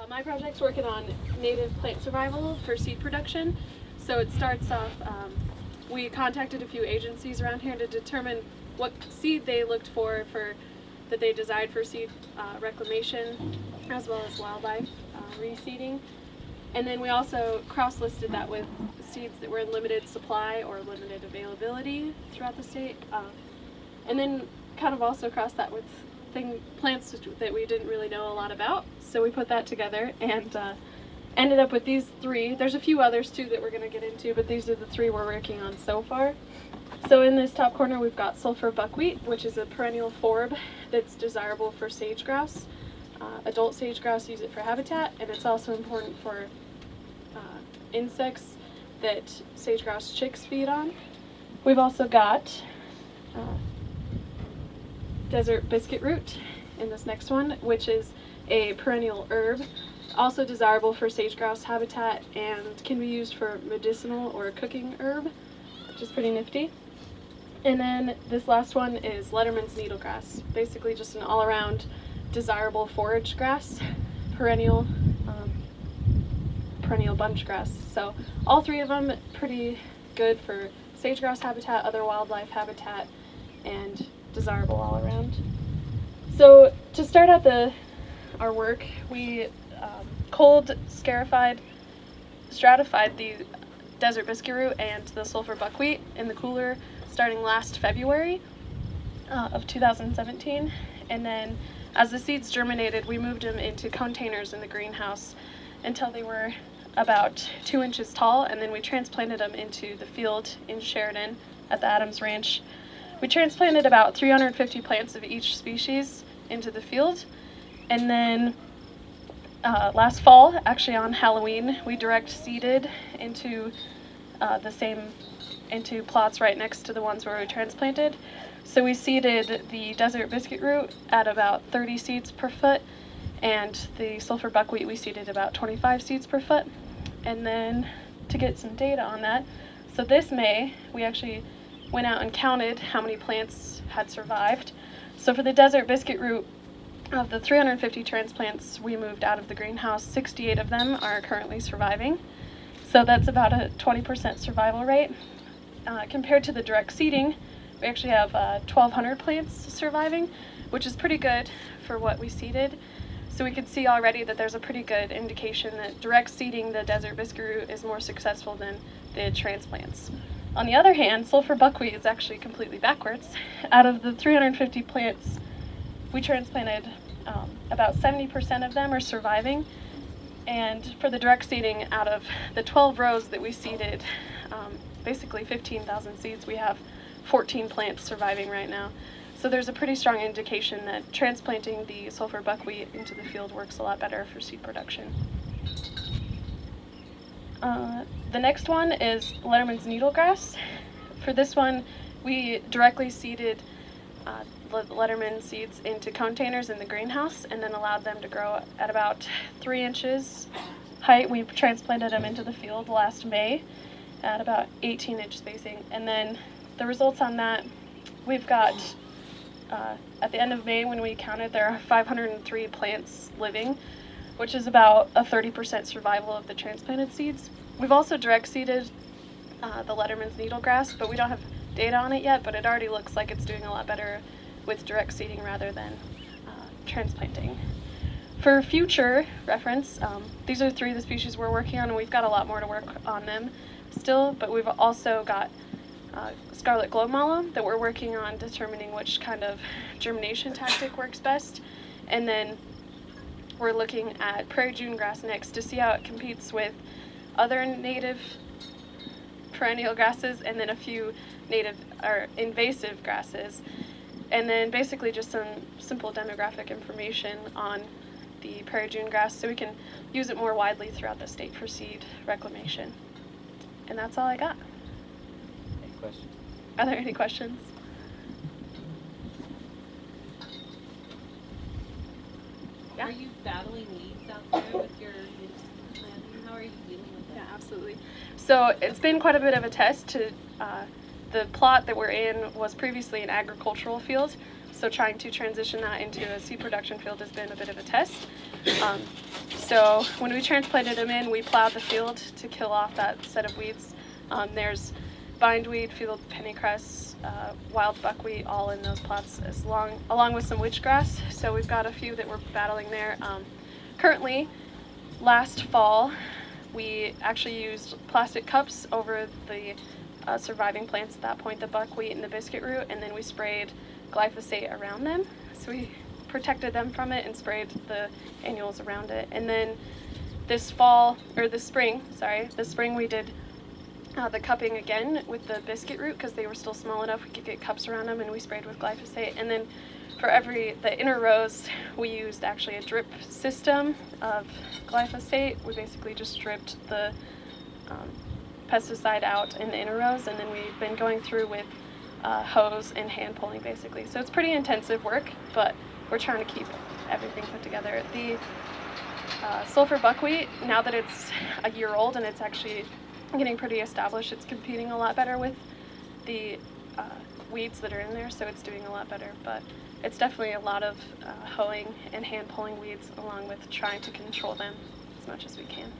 My project's working on native plant survival for seed production. So it starts off, we contacted a few agencies around here to determine what seed they looked for that they desired for seed reclamation, as well as wildlife reseeding. And then we also cross-listed that with seeds that were in limited supply or limited availability throughout the state. And then kind of also crossed that with plants that we didn't really know a lot about. So we put that together and ended up with these three. There's a few others too that we're going to get into, but these are the three we're working on so far. So in this top corner we've got sulphur buckwheat, which is a perennial forb that's desirable for sage-grouse. Adult sage-grouse use it for habitat, and it's also important for insects that sage-grouse chicks feed on. We've also got desert biscuitroot in this next one, which is a perennial herb, also desirable for sage-grouse habitat and can be used for medicinal or cooking herb, which is pretty nifty. And then this last one is Letterman's needlegrass, basically just an all-around desirable forage grass, perennial bunch grass. So all three of them pretty good for sage-grouse habitat, other wildlife habitat, and desirable all around. So to start out our work, we cold stratified the desert biscuitroot and the sulphur buckwheat in the cooler starting last February of 2017, and then as the seeds germinated we moved them into containers in the greenhouse until they were about 2 inches tall, and then we transplanted them into the field in Sheridan at the Adams Ranch. We transplanted about 350 plants of each species into the field, and then last fall, actually on Halloween, we direct seeded into into plots right next to the ones where we transplanted. So we seeded the desert biscuitroot at about 30 seeds per foot, and the sulphur buckwheat we seeded about 25 seeds per foot. And then to get some data on that, so this May we actually went out and counted how many plants had survived. So for the desert biscuitroot, of the 350 transplants we moved out of the greenhouse, 68 of them are currently surviving. So that's about a 20% survival rate. Compared to the direct seeding, we actually have 1,200 plants surviving, which is pretty good for what we seeded. So we could see already that there's a pretty good indication that direct seeding the desert biscuitroot is more successful than the transplants. On the other hand, sulphur buckwheat is actually completely backwards. Out of the 350 plants we transplanted, about 70% of them are surviving. And for the direct seeding, out of the 12 rows that we seeded, basically 15,000 seeds, we have 14 plants surviving right now. So there's a pretty strong indication that transplanting the sulphur buckwheat into the field works a lot better for seed production. The next one is Letterman's needlegrass. For this one, we directly seeded Letterman seeds into containers in the greenhouse and then allowed them to grow at about 3 inches height. We transplanted them into the field last May at about 18-inch spacing. And then the results on that, we've got, at the end of May when we counted, there are 503 plants living, which is about a 30% survival of the transplanted seeds. We've also direct seeded the Letterman's needlegrass, but we don't have data on it yet, but it already looks like it's doing a lot better with direct seeding rather than transplanting. For future reference, these are 3 of the species we're working on, and we've got a lot more to work on them still, but we've also got scarlet globemallow that we're working on determining which kind of germination tactic works best, and then we're looking at prairie June grass next to see how it competes with other native perennial grasses and then a few native or invasive grasses, and then basically just some simple demographic information on the prairie June grass so we can use it more widely throughout the state for seed reclamation. And that's all I got. Any questions? Are there any questions? Yeah. Are you battling weeds out there with your planting? How are you dealing with that? Yeah, absolutely. So it's been quite a bit of a test to, the plot that we're in was previously an agricultural field. So trying to transition that into a seed production field has been a bit of a test. So when we transplanted them in, we plowed the field to kill off that set of weeds. There's bindweed, field pennycress, wild buckwheat, all in those plots, along with some wheatgrass. So we've got a few that we're battling there. Currently, last fall, we actually used plastic cups over the surviving plants at that point, the buckwheat and the biscuitroot, and then we sprayed glyphosate around them. So we protected them from it and sprayed the annuals around it. And then this spring we did the cupping again with the biscuitroot because they were still small enough we could get cups around them, and we sprayed with glyphosate. And then for the inner rows, we used actually a drip system of glyphosate. We basically just dripped the pesticide out in the inner rows, and then we've been going through with hose and hand pulling basically. So it's pretty intensive work, but we're trying to keep everything put together. The sulfur buckwheat, now that it's a year old and it's actually getting pretty established, it's competing a lot better with the weeds that are in there, so it's doing a lot better. But it's definitely a lot of hoeing and hand pulling weeds, along with trying to control them as much as we can.